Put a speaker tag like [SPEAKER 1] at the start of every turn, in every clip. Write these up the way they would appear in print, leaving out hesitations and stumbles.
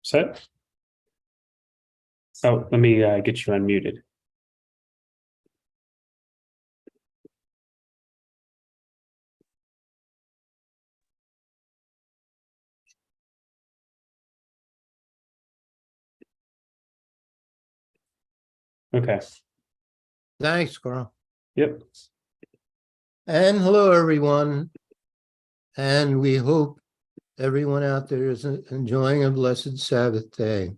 [SPEAKER 1] Set? Oh, let me get you unmuted. Okay.
[SPEAKER 2] Thanks, Carl.
[SPEAKER 1] Yep.
[SPEAKER 2] And hello, everyone. And we hope everyone out there is enjoying a blessed Sabbath day.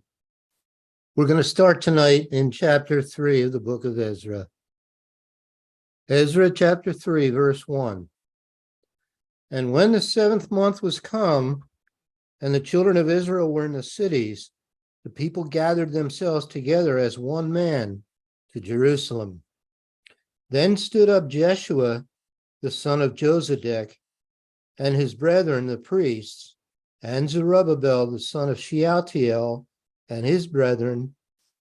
[SPEAKER 2] We're going to start tonight in chapter 3 of the book of Ezra. Ezra chapter 3, verse 1. And when the 7th month was come, and the children of Israel were in the cities, the people gathered themselves together as one man to Jerusalem. Then stood up Jeshua, the son of Josedek, and his brethren the priests, and Zerubbabel the son of Shealtiel, and his brethren,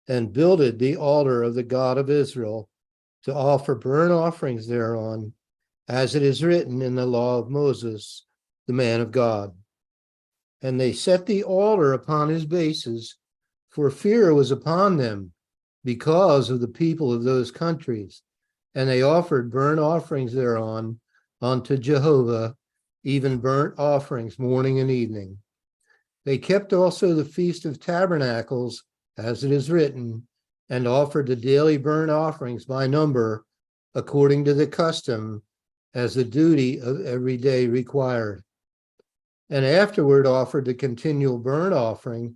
[SPEAKER 2] and builded the altar of the God of Israel, to offer burnt offerings thereon, as it is written in the law of Moses, the man of God. And they set the altar upon his bases, for fear was upon them because of the people of those countries. And they offered burnt offerings thereon unto Jehovah, even burnt offerings morning and evening. They kept also the Feast of Tabernacles, as it is written, and offered the daily burnt offerings by number, according to the custom, as the duty of every day required. And afterward offered the continual burnt offering,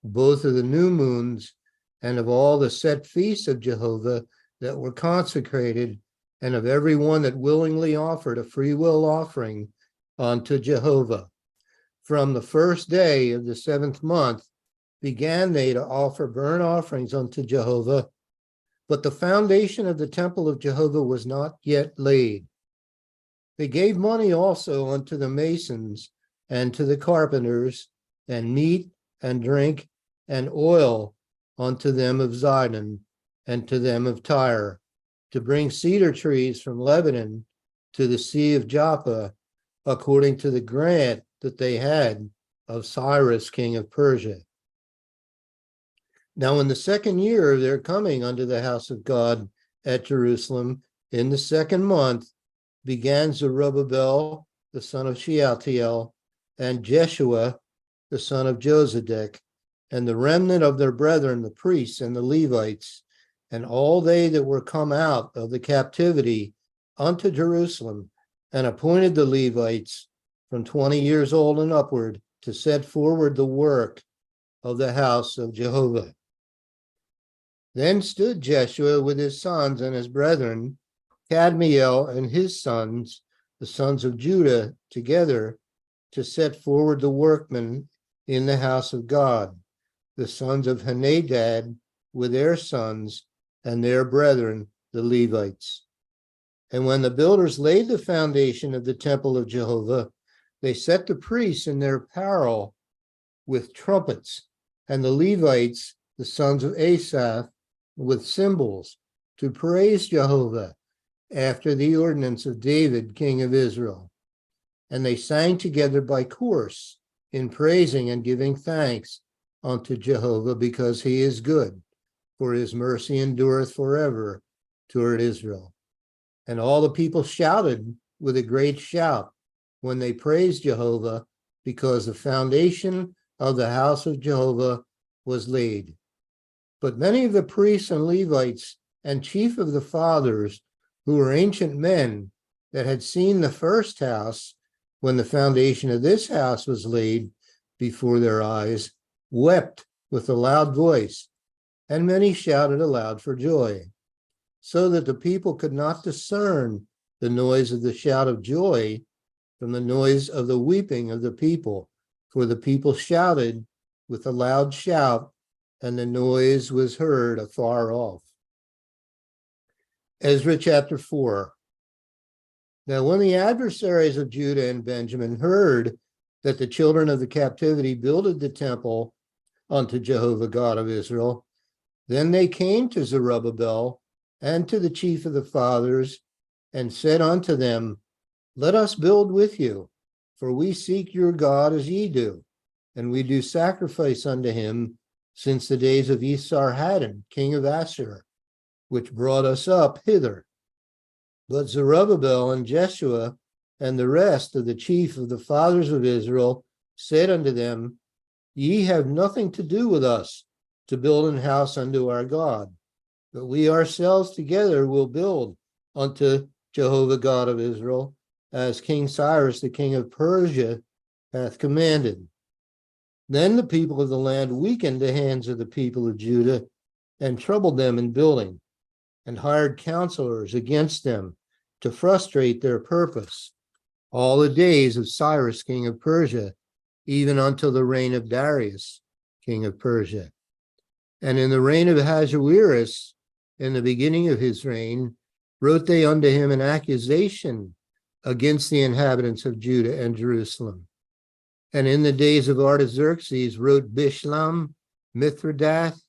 [SPEAKER 2] both of the new moons and of all the set feasts of Jehovah that were consecrated, and of every one that willingly offered a free will offering unto Jehovah. From the first day of the 7th month began they to offer burnt offerings unto Jehovah, but the foundation of the temple of Jehovah was not yet laid. They gave money also unto the masons and to the carpenters, and meat and drink and oil unto them of Zidon and to them of Tyre, to bring cedar trees from Lebanon to the sea of Joppa, according to the grant that they had of Cyrus, king of Persia. Now in the 2nd year of their coming unto the house of God at Jerusalem, in the 2nd month, began Zerubbabel, the son of Shealtiel, and Jeshua, the son of Josedek, and the remnant of their brethren, the priests and the Levites, and all they that were come out of the captivity unto Jerusalem, and appointed the Levites from 20 years old and upward to set forward the work of the house of Jehovah. Then stood Jeshua with his sons and his brethren, Kadmiel and his sons, the sons of Judah, together to set forward the workmen in the house of God, the sons of Henadad with their sons and their brethren, the Levites. And when the builders laid the foundation of the temple of Jehovah, they set the priests in their apparel with trumpets, and the Levites, the sons of Asaph, with cymbals, to praise Jehovah after the ordinance of David, king of Israel. And they sang together by course in praising and giving thanks unto Jehovah, because he is good, for his mercy endureth forever toward Israel. And all the people shouted with a great shout when they praised Jehovah, because the foundation of the house of Jehovah was laid. But many of the priests and Levites and chief of the fathers, who were ancient men that had seen the first house when the foundation of this house was laid before their eyes, wept with a loud voice, and many shouted aloud for joy, so that the people could not discern the noise of the shout of joy from the noise of the weeping of the people, for the people shouted with a loud shout, and the noise was heard afar off. Ezra chapter 4. Now when the adversaries of Judah and Benjamin heard that the children of the captivity builded the temple unto Jehovah God of Israel, then they came to Zerubbabel and to the chief of the fathers, and said unto them, Let us build with you, for we seek your God as ye do. and we do sacrifice unto him since the days of Esarhaddon, king of Assur, which brought us up hither. But Zerubbabel and Jeshua and the rest of the chief of the fathers of Israel said unto them, Ye have nothing to do with us to build an house unto our God, but we ourselves together will build unto Jehovah God of Israel, as King Cyrus the king of Persia hath commanded. Then the people of the land weakened the hands of the people of Judah and troubled them in building, and hired counselors against them to frustrate their purpose all the days of Cyrus king of Persia, even until the reign of Darius king of Persia. And in the reign of Ahasuerus, in the beginning of his reign, wrote they unto him an accusation against the inhabitants of Judah and Jerusalem. And in the days of Artaxerxes wrote Bishlam, Mithridath,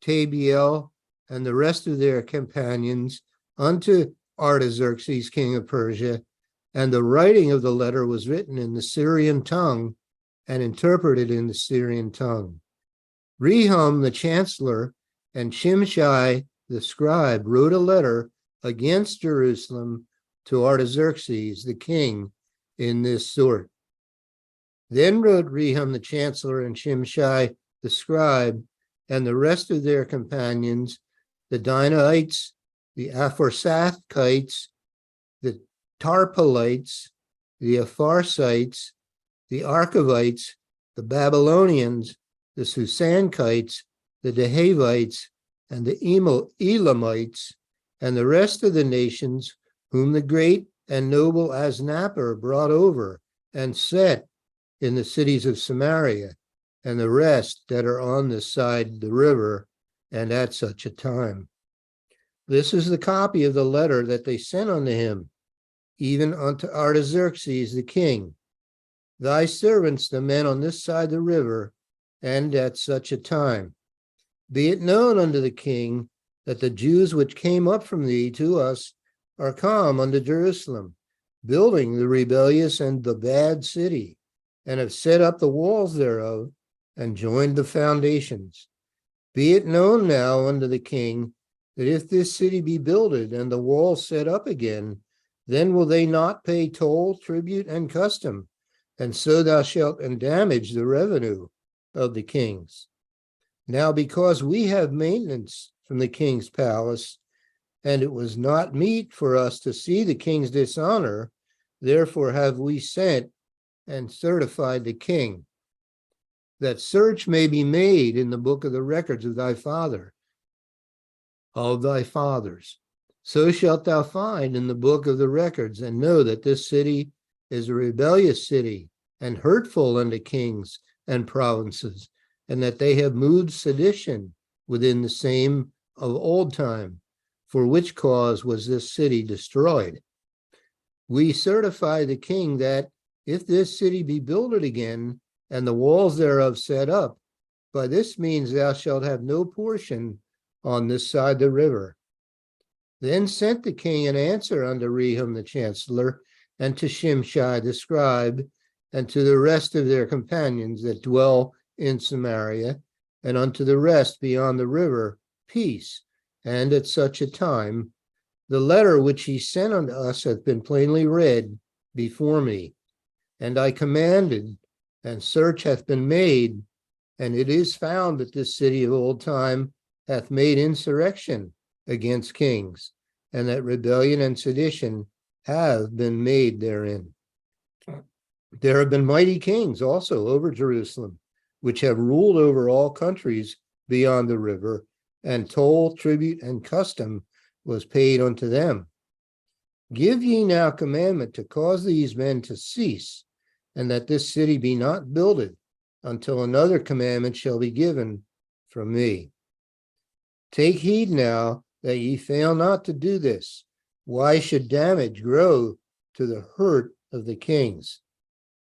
[SPEAKER 2] Tabiel, and the rest of their companions unto Artaxerxes king of Persia, and the writing of the letter was written in the Syrian tongue and interpreted in the Syrian tongue. Rehum the chancellor and Shimshai the scribe wrote a letter against Jerusalem to Artaxerxes the king in this sort. Then wrote Rehum the chancellor and Shimshai the scribe and the rest of their companions, the Dinaites, the Aphorsathites, the Tarpalites, the Apharsites, the Archavites, the Babylonians, the Susankites, the Dehavites, and the Elamites, and the rest of the nations whom the great and noble Asnapper brought over and set in the cities of Samaria, and the rest that are on this side the river, and at such a time. This is the copy of the letter that they sent unto him, even unto Artaxerxes the king. Thy servants, the men on this side the river, and at such a time. Be it known unto the king that the Jews which came up from thee to us are come unto Jerusalem, building the rebellious and the bad city, and have set up the walls thereof, and joined the foundations. Be it known now unto the king that if this city be builded and the walls set up again, then will they not pay toll, tribute, and custom, and so thou shalt endamage the revenue of the kings. Now because we have maintenance from the king's palace, and it was not meet for us to see the king's dishonor, therefore have we sent and certified the king, that search may be made in the book of the records of thy father, of thy fathers. So shalt thou find in the book of the records, and know that this city is a rebellious city, and hurtful unto kings and provinces, and that they have moved sedition within the same of old time, for which cause was this city destroyed. We certify the king that if this city be builded again, and the walls thereof set up, by this means thou shalt have no portion on this side the river. Then sent the king an answer unto Rehum the chancellor, and to Shimshai the scribe, and to the rest of their companions that dwell in Samaria, and unto the rest beyond the river, peace. And at such a time, the letter which he sent unto us hath been plainly read before me. And I commanded, and search hath been made, and it is found that this city of old time hath made insurrection against kings, and that rebellion and sedition have been made therein. There have been mighty kings also over Jerusalem, which have ruled over all countries beyond the river, and toll, tribute, and custom was paid unto them. Give ye now commandment to cause these men to cease, and that this city be not builded, until another commandment shall be given from me. Take heed now that ye fail not to do this. Why should damage grow to the hurt of the kings?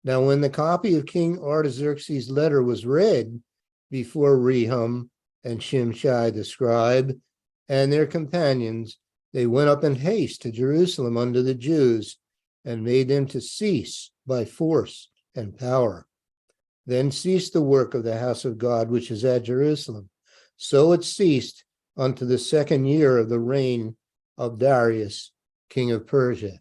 [SPEAKER 2] Now when the copy of King Artaxerxes' letter was read before Rehum and Shimshai the scribe and their companions, they went up in haste to Jerusalem unto the Jews, and made them to cease by force and power. Then ceased the work of the house of God, which is at Jerusalem. So it ceased unto the 2nd year of the reign of Darius, king of Persia.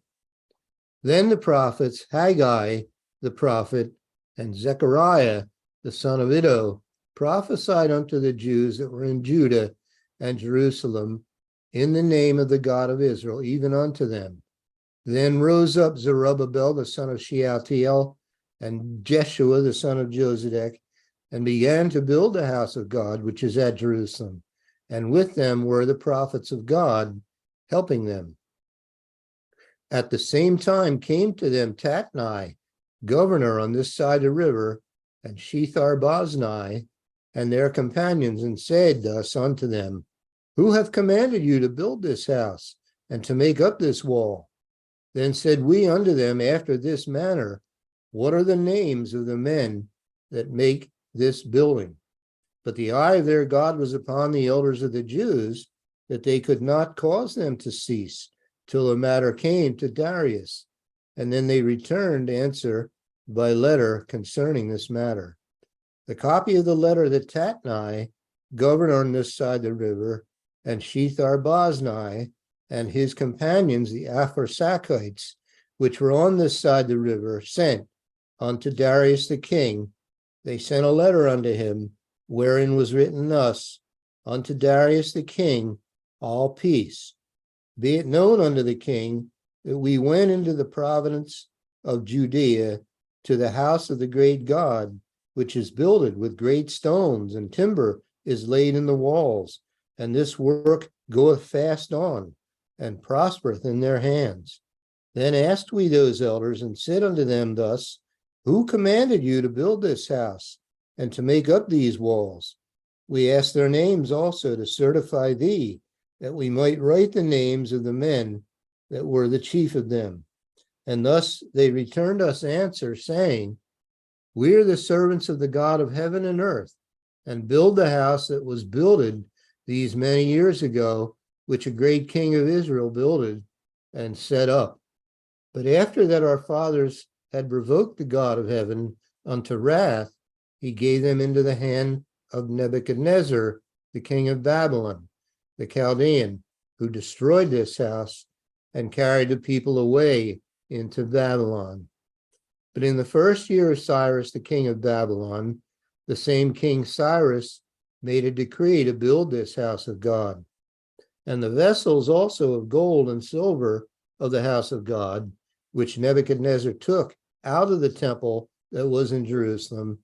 [SPEAKER 2] Then the prophets Haggai the prophet and Zechariah the son of Iddo prophesied unto the Jews that were in Judah and Jerusalem in the name of the God of Israel, even unto them. Then rose up Zerubbabel the son of Shealtiel and Jeshua the son of Josedek, and began to build the house of God, which is at Jerusalem. And with them were the prophets of God, helping them. At the same time came to them Tatnai, governor on this side of the river, and Shethar-boznai, and their companions, and said thus unto them, Who have commanded you to build this house, and to make up this wall? Then said we unto them after this manner, What are the names of the men that make this building? But the eye of their God was upon the elders of the Jews, that they could not cause them to cease, till the matter came to Darius. And then they returned answer by letter concerning this matter. The copy of the letter that Tatnai, governor on this side of the river, and Shethar-boznai, and his companions, the Apharsachites, which were on this side of the river, sent unto Darius the king. They sent a letter unto him, wherein was written thus, Unto Darius the king, all peace. Be it known unto the king that we went into the province of Judea to the house of the great God, which is builded with great stones, and timber is laid in the walls, and this work goeth fast on, and prospereth in their hands. Then asked we those elders, and said unto them thus, Who commanded you to build this house, and to make up these walls? We asked their names also to certify thee, that we might write the names of the men that were the chief of them. And thus they returned us answer, saying, We are the servants of the God of heaven and earth, and build the house that was builded these many years ago, which a great king of Israel builded and set up. But after that our fathers had provoked the God of heaven unto wrath, he gave them into the hand of Nebuchadnezzar, the king of Babylon, the Chaldean, who destroyed this house and carried the people away into Babylon. But in the 1st year of Cyrus, the king of Babylon, the same king Cyrus made a decree to build this house of God. And the vessels also of gold and silver of the house of God, which Nebuchadnezzar took out of the temple that was in Jerusalem,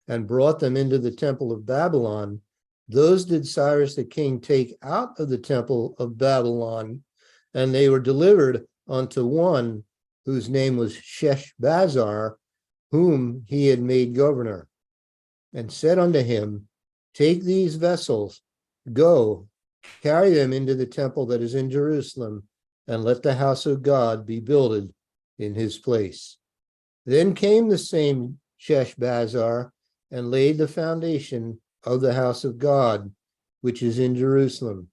[SPEAKER 2] and brought them into the temple of Babylon, those did Cyrus the king take out of the temple of Babylon, and they were delivered unto one whose name was Sheshbazzar, whom he had made governor, and said unto him, Take these vessels, go, carry them into the temple that is in Jerusalem, and let the house of God be builded in his place. Then came the same Sheshbazzar, and laid the foundation of the house of God, which is in Jerusalem.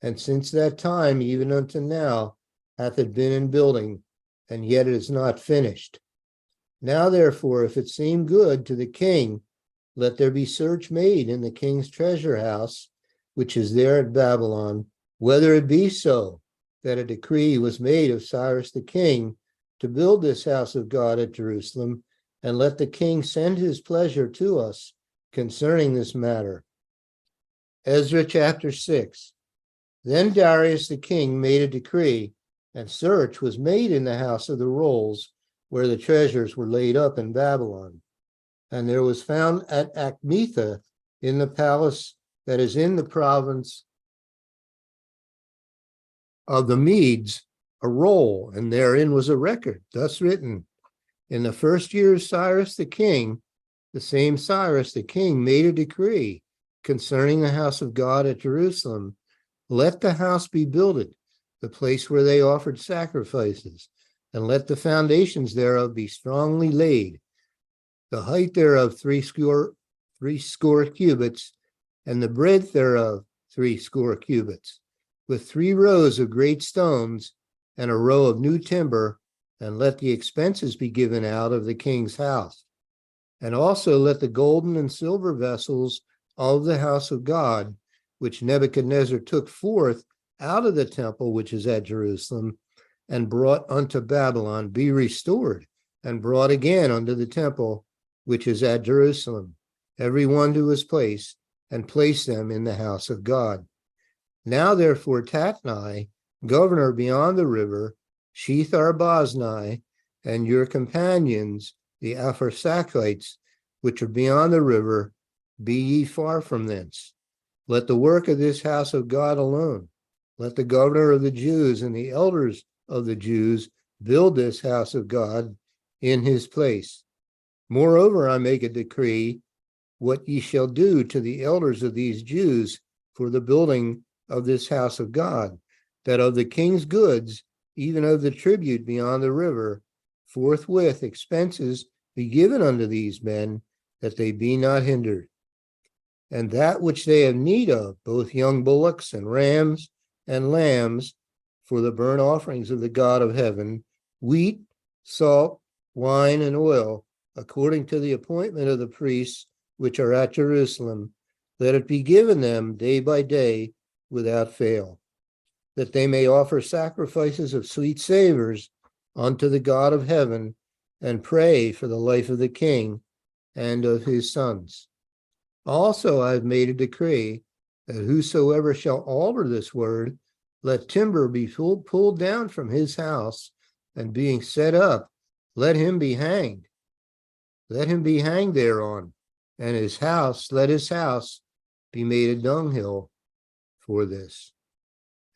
[SPEAKER 2] And since that time, even unto now, hath it been in building, and yet it is not finished. Now, therefore, if it seem good to the king, let there be search made in the king's treasure house, which is there at Babylon, whether it be so that a decree was made of Cyrus the king to build this house of God at Jerusalem, and let the king send his pleasure to us concerning this matter. Ezra chapter 6. Then Darius the king made a decree, and search was made in the house of the rolls, where the treasures were laid up in Babylon. And there was found at Achmetha, in the palace that is in the province of the Medes, a roll, and therein was a record, thus written, In the 1st year of Cyrus the king, the same Cyrus the king made a decree concerning the house of God at Jerusalem. Let the house be builded, the place where they offered sacrifices, and let the foundations thereof be strongly laid. The height thereof threescore cubits, and the breadth thereof 60 cubits, with 3 rows of great stones, and a row of new timber, and let the expenses be given out of the king's house. And also let the golden and silver vessels of the house of God, which Nebuchadnezzar took forth out of the temple which is at Jerusalem, and brought unto Babylon, be restored, and brought again unto the temple which is at Jerusalem, every one to his place, and place them in the house of God. Now therefore Tatnai, governor beyond the river, Shethar-boznai, and your companions, the Apharsachites, which are beyond the river, be ye far from thence. Let the work of this house of God alone. Let the governor of the Jews and the elders of the Jews build this house of God in his place. Moreover, I make a decree what ye shall do to the elders of these Jews for the building of this house of God, that of the king's goods, even of the tribute beyond the river, forthwith expenses be given unto these men, that they be not hindered. And that which they have need of, both young bullocks and rams and lambs, for the burnt offerings of the God of heaven, wheat, salt, wine, and oil, according to the appointment of the priests which are at Jerusalem, let it be given them day by day without fail, that they may offer sacrifices of sweet savors unto the God of heaven, and pray for the life of the king and of his sons. Also I have made a decree that whosoever shall alter this word, let timber be pulled down from his house, and being set up, let him be hanged. Let him be hanged thereon, and let his house be made a dunghill for this.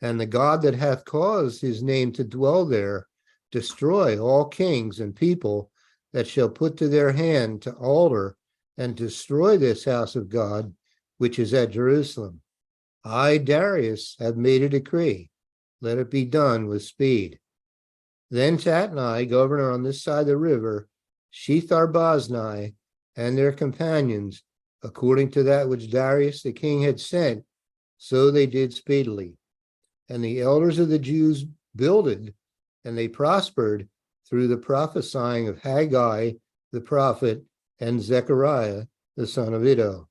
[SPEAKER 2] And the God that hath caused his name to dwell there, destroy all kings and people that shall put to their hand to alter and destroy this house of God, which is at Jerusalem. I, Darius, have made a decree. Let it be done with speed. Then Tatnai, governor on this side of the river, Shethar-boznai, and their companions, according to that which Darius the king had sent, so they did speedily. And the elders of the Jews builded, and they prospered through the prophesying of Haggai the prophet and Zechariah the son of Iddo.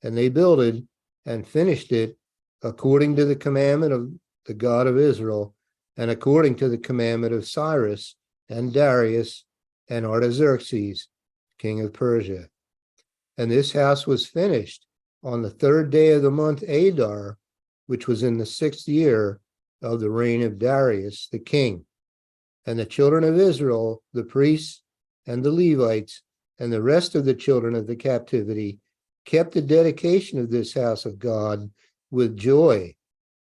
[SPEAKER 2] And they builded and finished it according to the commandment of the God of Israel, and according to the commandment of Cyrus and Darius and Artaxerxes, king of Persia. And this house was finished on the 3rd day of the month Adar, which was in the 6th year of the reign of Darius the king. And the children of Israel, the priests and the Levites, and the rest of the children of the captivity, kept the dedication of this house of God with joy,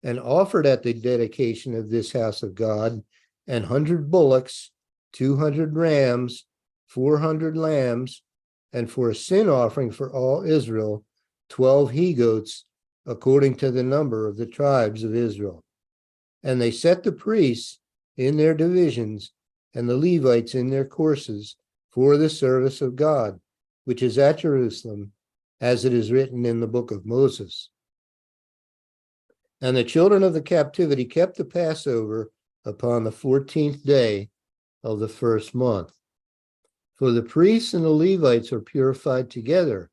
[SPEAKER 2] and offered at the dedication of this house of God 100 bullocks, 200 rams, 400 lambs, and for a sin offering for all Israel, 12 he-goats, according to the number of the tribes of Israel. And they set the priests in their divisions, and the Levites in their courses, for the service of God, which is at Jerusalem, as it is written in the book of Moses. And the children of the captivity kept the Passover upon the 14th day of the 1st month. For the priests and the Levites are purified together.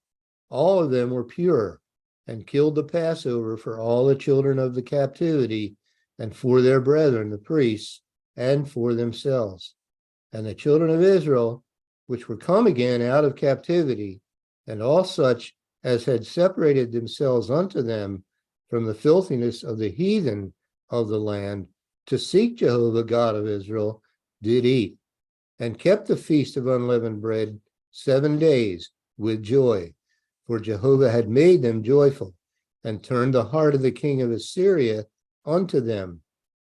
[SPEAKER 2] All of them were pure, and killed the Passover for all the children of the captivity, and for their brethren, the priests, and for themselves. And the children of Israel, which were come again out of captivity, and all such as had separated themselves unto them from the filthiness of the heathen of the land, to seek Jehovah God of Israel, did eat, and kept the feast of unleavened bread 7 days with joy, for Jehovah had made them joyful, and turned the heart of the king of Assyria unto them,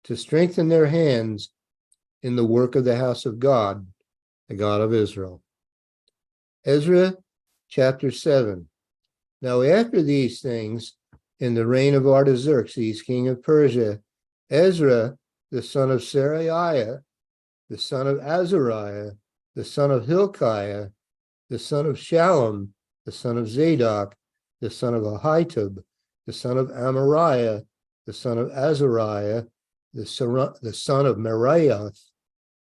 [SPEAKER 2] to strengthen their hands in the work of the house of God, the God of Israel. Ezra chapter 7. Now after these things, in the reign of Artaxerxes, king of Persia, Ezra, the son of Seraiah, the son of Azariah, the son of Hilkiah, the son of Shallum, the son of Zadok, the son of Ahitub, the son of Amariah, the son of Azariah, the son of Meraioth,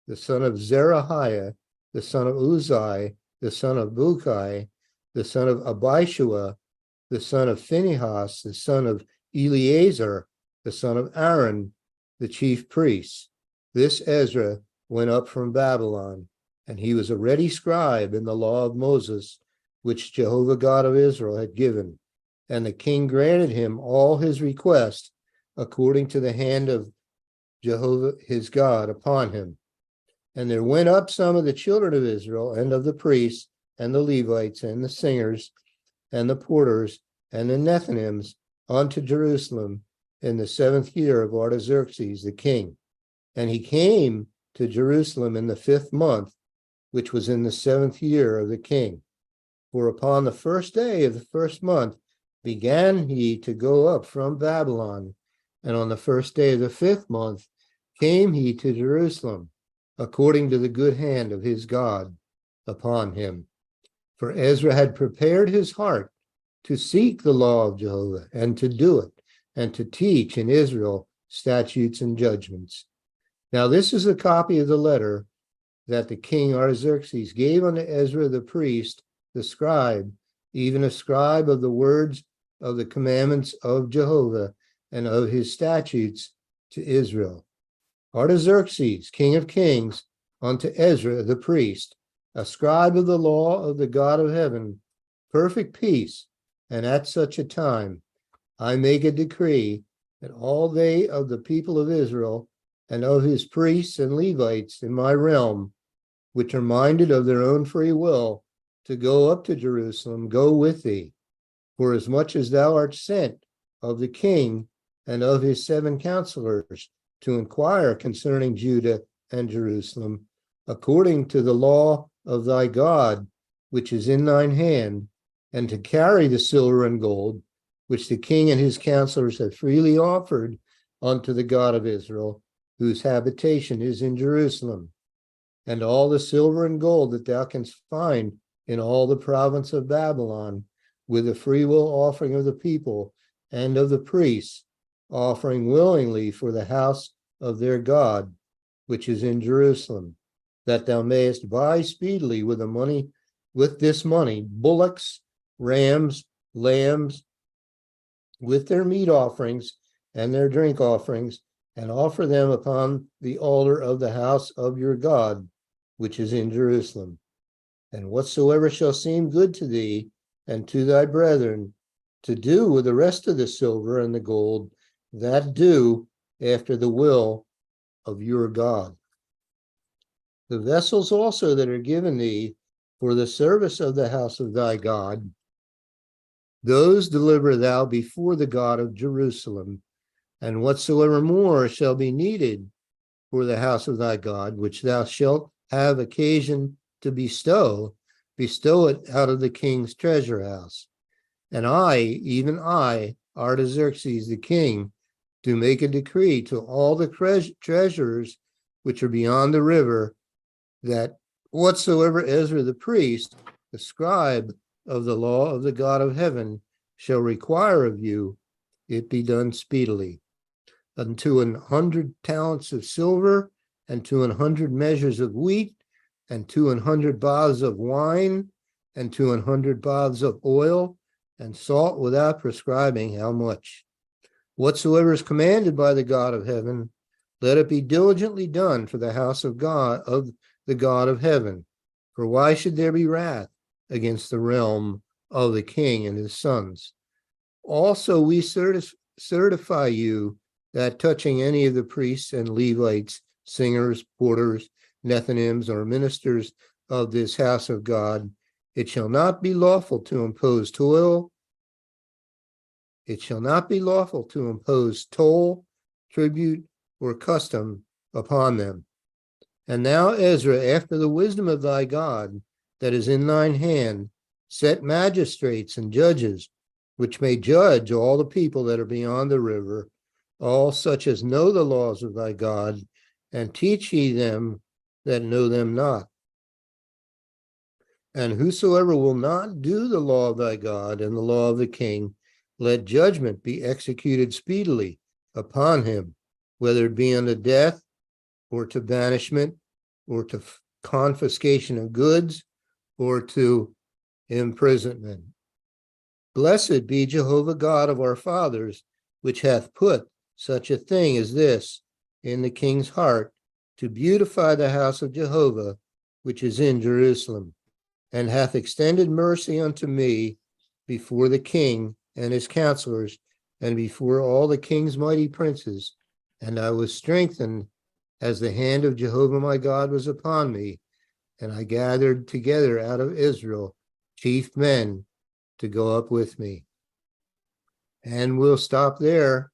[SPEAKER 2] the son of Zerahiah, the son of Uzai, the son of Bukai, the son of Abishua, the son of Phinehas, the son of Eleazar, the son of Aaron, the chief priests. This Ezra went up from Babylon, and he was a ready scribe in the law of Moses, which Jehovah God of Israel had given. And the king granted him all his requests according to the hand of Jehovah his God upon him. And there went up some of the children of Israel and of the priests and the Levites and the singers and the porters and the Nethinims unto Jerusalem in the 7th year of Artaxerxes the king. And he came to Jerusalem in the 5th month, which was in the 7th year of the king. For upon the 1st day of the 1st month began he to go up from Babylon, and on the 1st day of the 5th month came he to Jerusalem, according to the good hand of his God upon him. For Ezra had prepared his heart to seek the law of Jehovah, and to do it, and to teach in Israel statutes and judgments. Now this is a copy of the letter that the king Artaxerxes gave unto Ezra the priest, the scribe, even a scribe of the words of the commandments of Jehovah and of his statutes to Israel. Artaxerxes, king of kings, unto Ezra the priest, a scribe of the law of the God of heaven, perfect peace, and at such a time I make a decree that all they of the people of Israel and of his priests and Levites in my realm, which are minded of their own free will to go up to Jerusalem, go with thee. For as much as thou art sent of the king and of his 7 counselors to inquire concerning Judah and Jerusalem, according to the law of thy God, which is in thine hand, and to carry the silver and gold, which the king and his counselors have freely offered unto the God of Israel, whose habitation is in Jerusalem, and all the silver and gold that thou canst find in all the province of Babylon, with the freewill offering of the people and of the priests, offering willingly for the house of their God, which is in Jerusalem, that thou mayest buy speedily with this money, bullocks, rams, lambs, with their meat offerings and their drink offerings, and offer them upon the altar of the house of your God, which is in Jerusalem. And whatsoever shall seem good to thee and to thy brethren, to do with the rest of the silver and the gold, that do after the will of your God. The vessels also that are given thee for the service of the house of thy God, those deliver thou before the God of Jerusalem, and whatsoever more shall be needed for the house of thy God, which thou shalt have occasion to bestow it out of the king's treasure house. And I, even I, Artaxerxes the king, do make a decree to all the treasurers which are beyond the river, that whatsoever Ezra the priest, the scribe of the law of the God of heaven, shall require of you, it be done speedily. Unto 100 talents of silver, and to 100 measures of wheat, and to 100 baths of wine, and to 100 baths of oil, and salt without prescribing how much. Whatsoever is commanded by the God of heaven, let it be diligently done for the house of God, of the God of heaven. For why should there be wrath against the realm of the king and his sons? Also we certify you that touching any of the priests and Levites, singers, porters, Nethinims, or ministers of this house of God, it shall not be lawful to impose toll. It shall not be lawful to impose toll, tribute, or custom upon them. And thou, Ezra, after the wisdom of thy God that is in thine hand, set magistrates and judges, which may judge all the people that are beyond the river, all such as know the laws of thy God, and teach ye them that know them not. And whosoever will not do the law of thy God and the law of the king, let judgment be executed speedily upon him, whether it be unto death, or to banishment, or to confiscation of goods, or to imprisonment. Blessed be Jehovah God of our fathers, which hath put such a thing as this in the king's heart, to beautify the house of Jehovah, which is in Jerusalem, and hath extended mercy unto me before the king and his counselors, and before all the king's mighty princes. And I was strengthened as the hand of Jehovah my God was upon me, and I gathered together out of Israel chief men to go up with me. And we'll stop there.